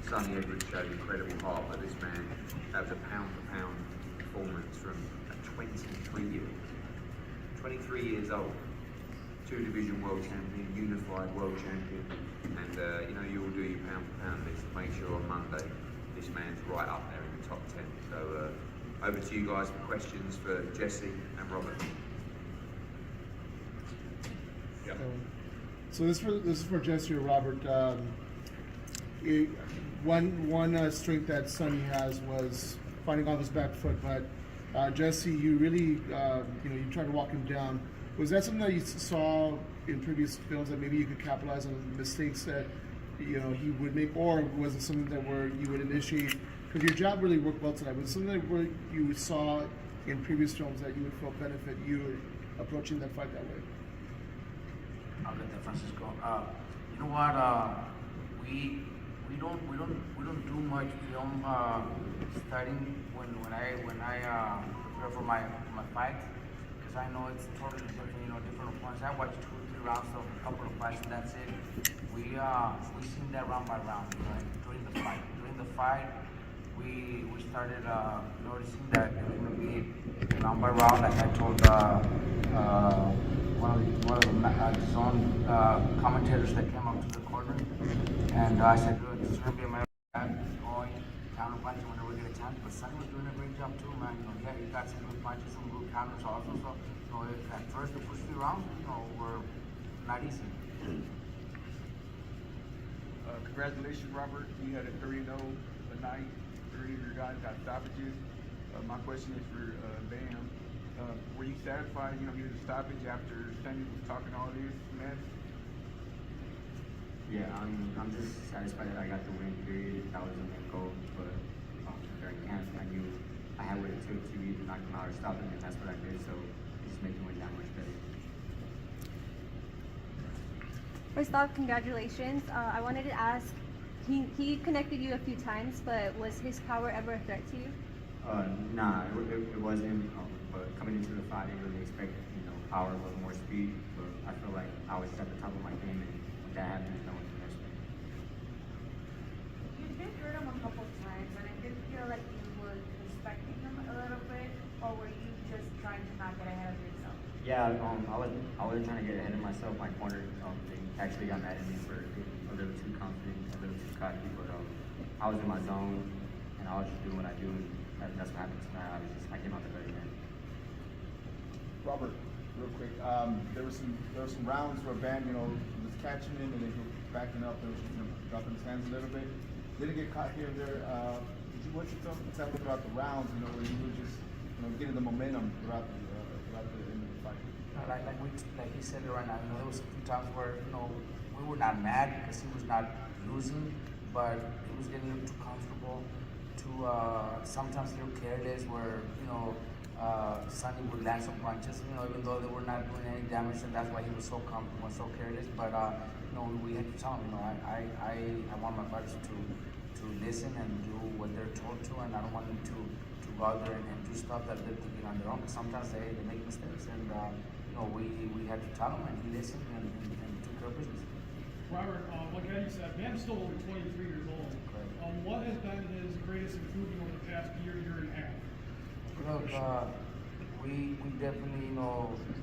Sonny Edwards showed incredible heart, but this man, that was a pound-for-pound performance from a 23 years old, two-division world champion, unified world champion, and you know, you will do your pound-for-pound list. Make sure on Monday this man's right up there in the top 10. So over to you guys for questions for Jesse and Robert. Yeah. So this is for Jesse or Robert. One strength that Sonny has was finding off his back foot, but Jesse, you really you tried to walk him down. Was that something that you saw in previous films that maybe you could capitalize on the mistakes that he would make, or was it something that where you would initiate? Because your jab really worked well tonight. Was it something that where you saw in previous films that you would feel benefit you approaching that fight that way? I'll get that, Francisco. You know what? We don't do much film starting when I prepare for my fight, because I know it's totally different. Different opponents. I watch 2 or 3 rounds of a couple of fights, and that's it. We seen that round by round, right? During the fight, we started noticing that it was going to be round by round, like I told one of the zone commentators that came up to the corner, and I said, look, this is going to be a matter of going counter punching whenever we get a chance. But Sonny was doing a great job too, man. Yeah, he got some good punches, some good counters also. So, at first the first 3 rounds, were not easy. Congratulations, Robert. You had a 3-0 night. 3 of your guys got stoppages. My question is for Bam. Were you satisfied, getting a stoppage after Sonny was talking all this mess? Yeah, I'm just satisfied that I got the win, period. That was the main goal, but during camp, I knew I had what it took to either knock him out or stop him, and that's what I did, so it's just making it that much better. First off, congratulations. I wanted to ask, he connected you a few times, but was his power ever a threat to you? Nah, it wasn't, but coming into the fight, I didn't really expect, power, a little more speed, but I feel like I was at the top of my game, and when that happens, no one can mess with me. You did hurt him a couple times, and I did feel like you were respecting him a little bit, or were you just trying to not get ahead of yourself? Yeah, I wasn't trying to get ahead of myself. My corner they actually got mad at me for getting a little too confident, a little too cocky, but I was in my zone, and I was just doing what I do, and that's what happened tonight. I came out the better man. Robert, real quick, there were some rounds where Van, was catching him and then he was backing up and was dropping his hands a little bit. Didn't get caught here or there. What you tell me throughout the rounds, where you were just, getting the momentum throughout the end of the fight? Like he said it right now, there was a few times where, we were not mad because he was not losing, but he was getting too comfortable, sometimes a little careless where, Sonny would land some punches, even though they were not doing any damage, and that's why he was so comfortable and so careless. But we had to tell him, I want my fighters to listen and do what they're told to, and I don't want them to go out there and do stuff that they're thinking on their own. Because sometimes they make mistakes, and we had to tell him, and he listened and took care of business. Robert, like Eddie said, Man's still only 23 years old. What has been his greatest improvement over the past year and a half? Look, we definitely,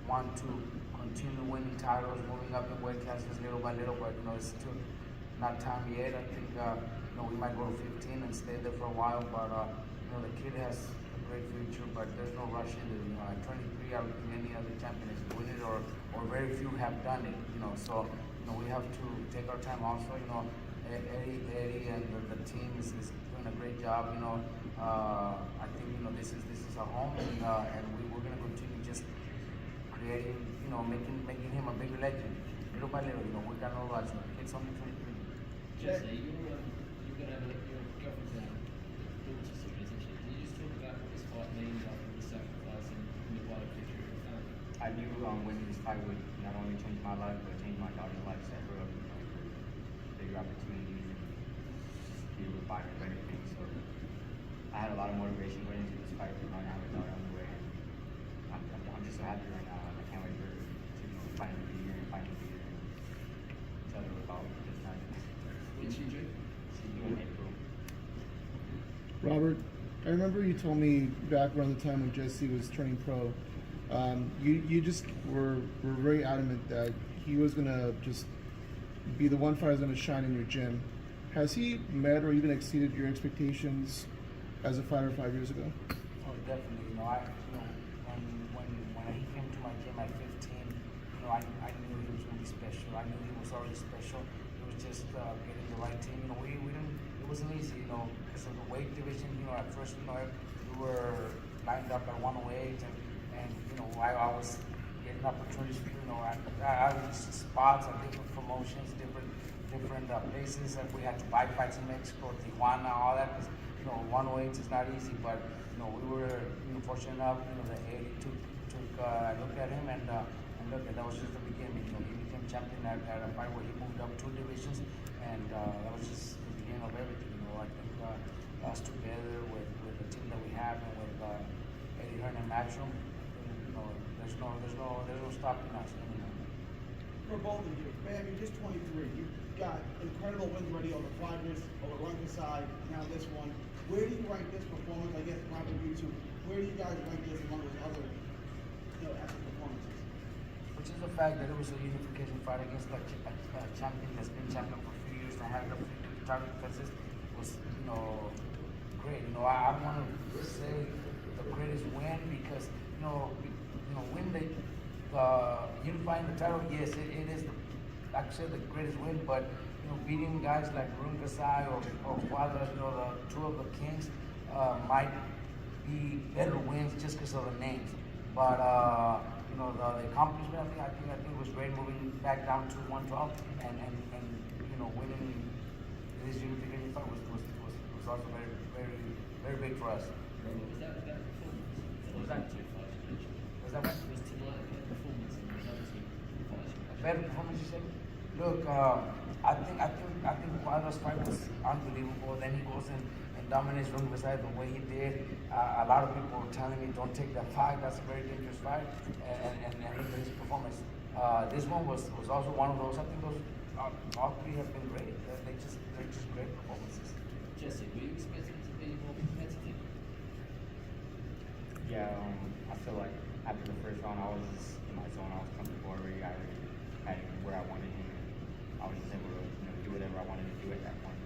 want to continue winning titles, moving up in weight classes little by little, but, it's still not time yet. I think, we might go to 15 and stay there for a while, but, the kid has a great future, but there's no rush in it. At 23, I don't think any other champion has won it, or very few have done it, so, we have to take our time also, Eddie and the team is doing a great job, I think, this is a home, and we're going to continue just creating, making him a bigger legend. Little by little, we got no rush. It's only 23. Jesse, you're going to have your girlfriend's daughter soon, isn't she? Can you just talk about what this fight means after the sacrifice and the wider picture of your family? I knew winning this fight would not only change my life, but change my daughter's life, set her up for bigger opportunities and be able to buy her better things. So I had a lot of motivation going into this fight, and I have a daughter on the way. And I'm just so happy right now. I can't wait for her to finally be here and finally be here and tell her about this night. When's she due? She's due in April. Robert, I remember you told me back around the time when Jesse was turning pro, you just were very adamant that he was gonna just be the one fighter who's gonna shine in your gym. Has he met or even exceeded your expectations as a fighter 5 years ago? Oh, definitely. When he came to my gym at 15, I knew he was going to be special. I knew he was already special. It was just getting the right team. We didn't. It wasn't easy, because of the weight division. At first, we were lined up at 108, and I was getting opportunities. I was spots at different promotions, different places, and we had to buy fights in Mexico, Tijuana, all that. Because 108 is not easy, but we were fortunate enough. That Erik took looked at him, and look, that was just the beginning. He became champion at a fight where he moved up 2 divisions, and that was just the beginning of everything. I think us together with the team that we have and with Eddie Hearn and Matchroom, there's no stopping us anymore. For both of you, man, you're just 23. You've got incredible wins already over Flyers, over Runkerside, now this one. Where do you rank this performance? I guess probably you two. Where do you guys rank this among those other, epic performances? Which is the fact that it was a unification fight against a champion that's been champion for a few years and had a few title defenses was, great. I want to say the greatest win because, win the unifying the title. Yes, it is, like I said, the greatest win. But beating guys like Runkerside or Quadras, the 2 of the kings, might be better wins just because of the names. But the accomplishment, I think it was great moving back down to 112 and winning this unification fight was also very, very, very big for us. Was that a performance? Was that? Two fights you mentioned? Was that what? Was tonight a better performance than the other 2 fights you A mentioned? better performance, you said? Look, I think Quadra's fight was unbelievable. Then he goes and dominates Runkerside the way he did. A lot of people were telling me, don't take that fight. That's a very dangerous fight. And look at his performance. This one was also one of those. I think those all 3 have been great. They're just great performances. Jesse, were you expecting to be more competitive? Yeah, I feel like after the first round, I was just in my zone. I was comfortable already. I already had where I wanted him. I was just able to do whatever I wanted to do at that point.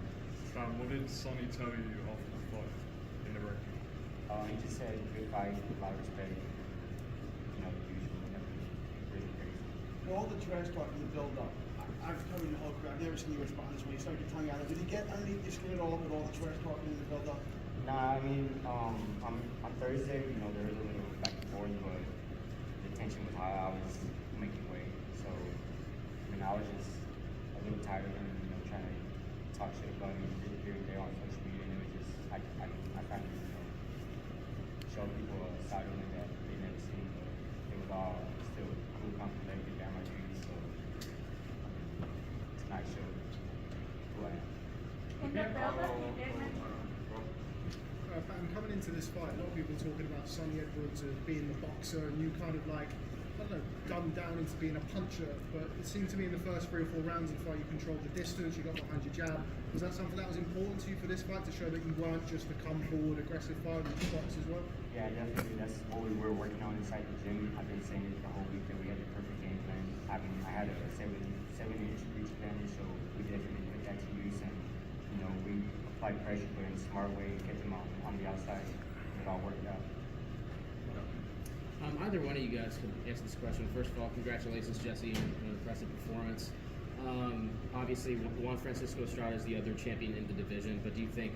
What did Sonny tell you after the fight in the ring? He just said, good fight, a lot of respect. The usual, nothing really crazy. All the trash talk in the build-up. I've covered the whole career. I've never seen you respond this way. You stuck your tongue out. Did you get underneath your skin at all with all the trash talking in the build-up? Nah, I mean, on Thursday, there was a little back and forth, but the tension was high. I was making weight, so I was just a little tired of him, trying to talk shit about him here and there on social media, and it was just I kind of show people a side of him that they never seen, but it was all still cool, calm, collected, down my dreams. So tonight showed who I am. In the build-up, you did mention. Coming into this fight, a lot of people talking about Sonny Edwards as being the boxer, and you kind of dumbed down into being a puncher. But it seemed to me in the first 3 or 4 rounds of the fight, you controlled the distance, you got behind your jab. Was that something that was important to you for this fight, to show that you weren't just a come forward, aggressive fighter, you could box as well? Yeah, definitely. That's what we were working on inside the gym. I've been saying it the whole week that we had the perfect game plan. I mean, I had a 7-inch reach advantage, so we definitely put that to use, and we applied pressure, but in a smart way, kept them on the outside. It all worked out. Either one of you guys can answer this question. First of all, congratulations, Jesse, on an impressive performance. Obviously, Juan Francisco Estrada is the other champion in the division, but do you think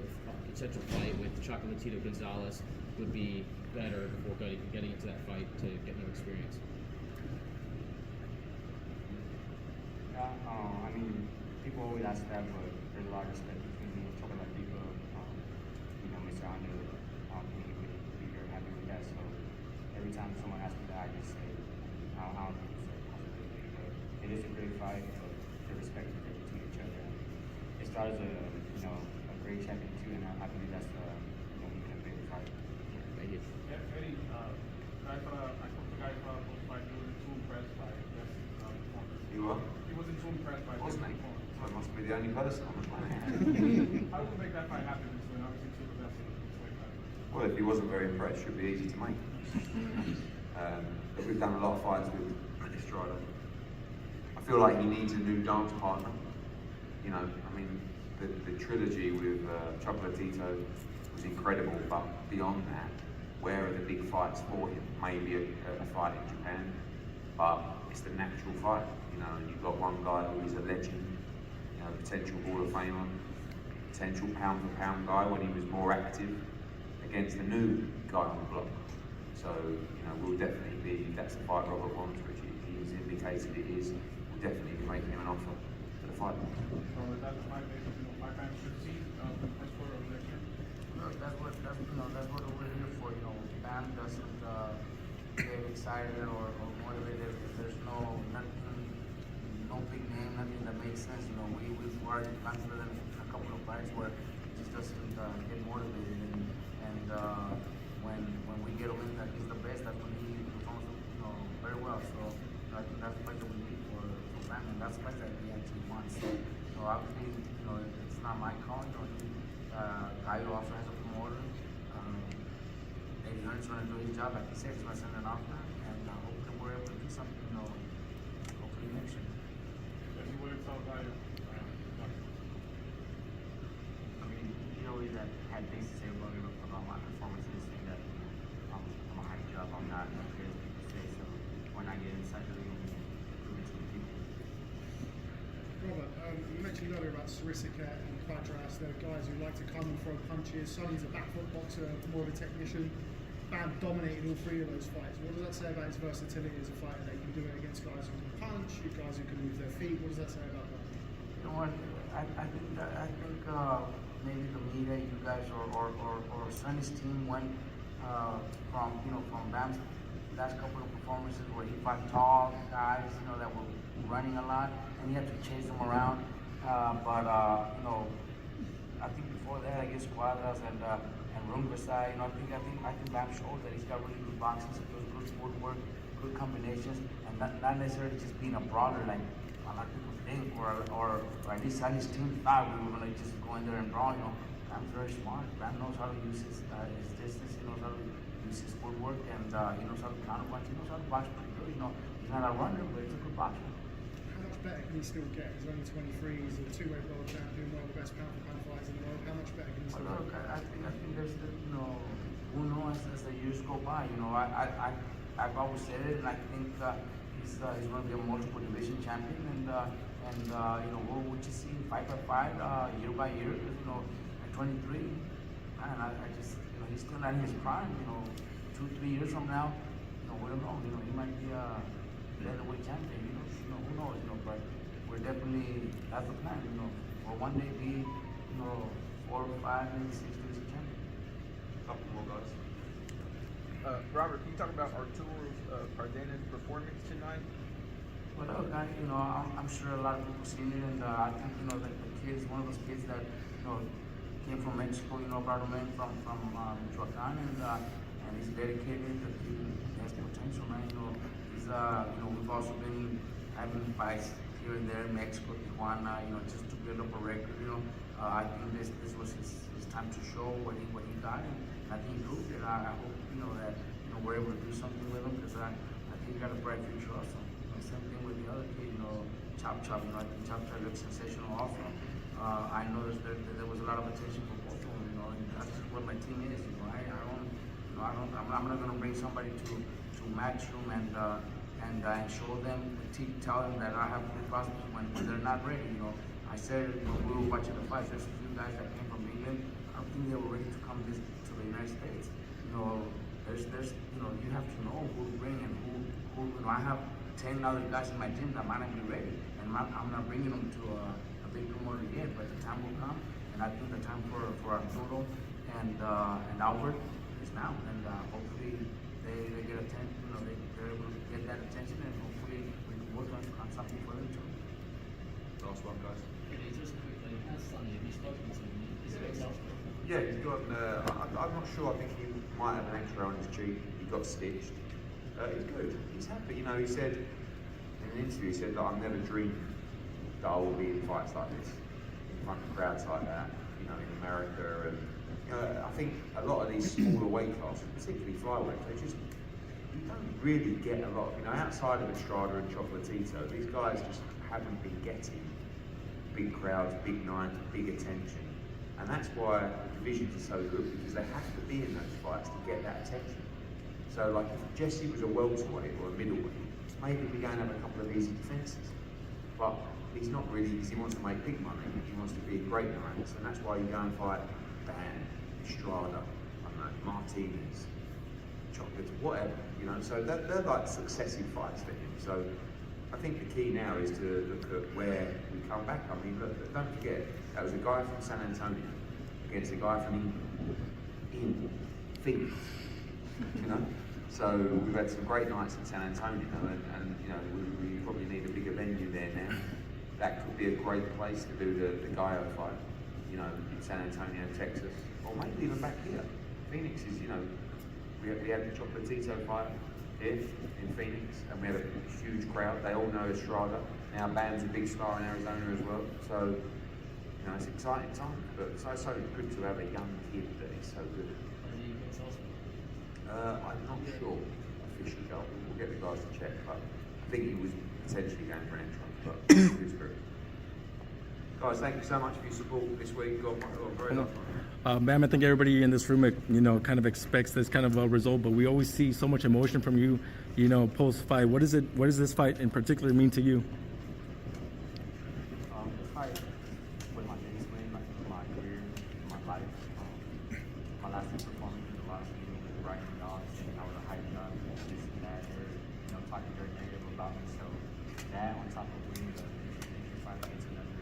such a fight with Tito Gonzalez would be better before getting into that fight to get more experience? Yeah, I mean, people always ask that, but there's a lot of respect between me and Chocolate People. Mr. Honda, he would be very happy with that. So every time someone asks me that, I just say, I don't think it's a possibility. But it is a great fight, but the respect is there between each other. Estrada's a great champion too, and I believe that's we can make the fight. Thank you. Eddie, I thought both fights he wasn't too impressed by Jesse's performance. You what? He wasn't too impressed by Wasn't Jesse's he? performance. So I must be the only person on the planet. How did we make that fight happen? Obviously, two of the best. Well, if he wasn't very impressed, should be easy to make. But we've done a lot of fights with Estrada. I feel like he needs a new dance partner. You know, I mean, the trilogy with Tito was incredible, but beyond that, where are the big fights for him? Maybe a fight in Japan, but it's the natural fight, you know, and you've got one guy who is a legend, you know, potential Hall of Famer, potential pound for pound guy when he was more active, against a new guy on the block. So, you know, we'll definitely be, that's the fight Robert wants, which he's indicated it is, we'll definitely be making him an offer for the fight. So that's my my fans should see the first quarter of next year. No, that's what we're here for. You know, Bam doesn't get excited or motivated if there's nothing, no big name, nothing that makes sense. You know, we've already gone through them a couple of fights where he just doesn't get motivated, and when we get him in that he's the best, that's when he performs, you know, very well. So I think that's the fight that we need for Bam, and that's the fight that we actually want. So obviously, you know, it's not my call. You know, Caio also has a promoter. Leonard's going to do his job, like he said, he's going to send an offer, and hopefully we're able to do something, you know, hopefully next year. I mean, he always had things to say about my performances, saying that I'm a hype job, I'm not as good as people say, so when I get inside the ring, prove it to the people. Robert, you mentioned earlier about Sarisica and Quadras. They're guys who like to come and throw punches. Sonny's a back foot boxer, more of a technician. Bam dominated all three of those fights. What does that say about his versatility as a fighter? They can do it against guys who can punch, guys who can move their feet. What does that say about that? You know what? I think maybe the media, you guys, or Sonny's team went from Bam's last couple of performances where he fought tall guys, you know, that were running a lot, and he had to chase them around. But you know, I think before that, I guess Quadras and Rungasai, you know, I think Bam showed that he's got really good boxing skills, good footwork, good combinations, and not necessarily just being a brawler like a lot of people think, or at least Sonny's team thought we were gonna just go in there and brawl. You know, Bam's very smart. Bam knows how to use his distance. He knows how to use his footwork, and he knows how to counterpunch. He knows how to box pretty good. You know, he's not a runner, but he's a good boxer. How much better can he still get? He's only 23. He's a two-weight world champion, one of the best pound-for-pound fighters in the world. How much better can he still Look, get? I think there's, you know, who knows as the years go by. You know, I've always said it, and I think he's going to be a multiple division champion, and you know, we'll just see fight by fight, year by year. Because, you know, at 23, man, I just, you know, he's still not in his prime. You know, 2-3 years from now, you know, we don't know. You know, he might be a featherweight champion. You know, who knows? You know, but we're definitely, that's the plan. You know, for one day be, you know, 4, 5, maybe 6 division champion. Couple more guys. Robert, can you talk about Arturo's Cardenas performance tonight? Well, look, you know, I'm sure a lot of people seen it, and I think, you know, that the kid is one of those kids that, you know, came from Mexico, you know, brought him in from Michoacan, and he's dedicated. The kid has potential, man. You know, he's, you know, we've also been having fights here and there in Mexico, Tijuana, you know, just to build up a record. You know, I think this was his time to show what he got, and I think he proved it. I hope, you know, that, you know, we're able to do something with him, because I think he got a bright future also. Same thing with the other kid, you know, Chop. You know, I think Chop looks sensational also. I know there was a lot of attention for both of them, you know, and that's just what my team is. You know, I'm not gonna bring somebody to Matchroom and show them, tell them that I have good prospects when they're not ready. You know, I said, you know, we were watching the fights. There's a few guys that came from England. I don't think they were ready to come to the United States. You know, there's you know, you have to know who to bring and who you know, I have 10 other guys in my team that might not be ready, and I'm not bringing them to a big promoter yet, but the time will come, and I think the time for Arturo and Albert is now, and hopefully they get attention, you know, they're able to get that attention, and hopefully we can work on something for them too. Last one, guys. Okay, just quickly, how's Sonny? Have you spoken to him? Is he exhausted? Yeah, he's got. I'm not sure. I think he might have an X-ray on his cheek. He got stitched. He's good. He's happy. You know, he said in an interview, he said that I've never dreamed that I will be in fights like this, in front of crowds like that. You know, in America, and you I think a lot of these smaller weight classes, particularly flyweight, you don't really get a lot. Outside of Estrada and Chocolatito, these guys just haven't been getting big crowds, big nights, big attention. And that's why the divisions are so good, because they have to be in those fights to get that attention. So like if Jesse was a welterweight or a middleweight, maybe we go and have a couple of easy defences. But he's not really, because he wants to make big money, he wants to be a great night. And that's why you go and fight Bam, Estrada, I don't know, Martinez, Chocolate, whatever, So they're like successive fights for him. So I think the key now is to look at where we come back. I mean, look, don't forget, that was a guy from San Antonio against a guy from in Phoenix, So we've had some great nights in San Antonio, and we probably need a bigger venue there now. That could be a great place to do the Gallo fight, in San Antonio, Texas, or maybe even back here. Phoenix is, we had the Chocolatito fight here in Phoenix, and we had a huge crowd. They all know Estrada. Now Bam's a big star in Arizona as well. So, it's exciting time. But it's so good to have a young kid that is so good. I'm not sure officially. We'll get the guys to check, but I think he was potentially going for an entrance. But it's good. Guys, thank you so much for your support this week. God, very much. Bam, I think everybody in this room, kind of expects this kind of a result, but we always see so much emotion from you, post-fight. What does this fight in particular mean to you? This fight was my biggest win in my career, in my life. My last two performances, a lot of people were writing me off, saying I was a hype nut, this and that. They were, talking very negative about me. So that, on top of winning the fight against another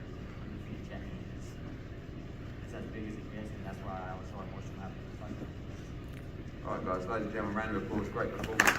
undefeated champion, it's as big as it gets, and that's why I was so emotional after the fight. All right, guys, ladies and gentlemen, round of applause, great performance.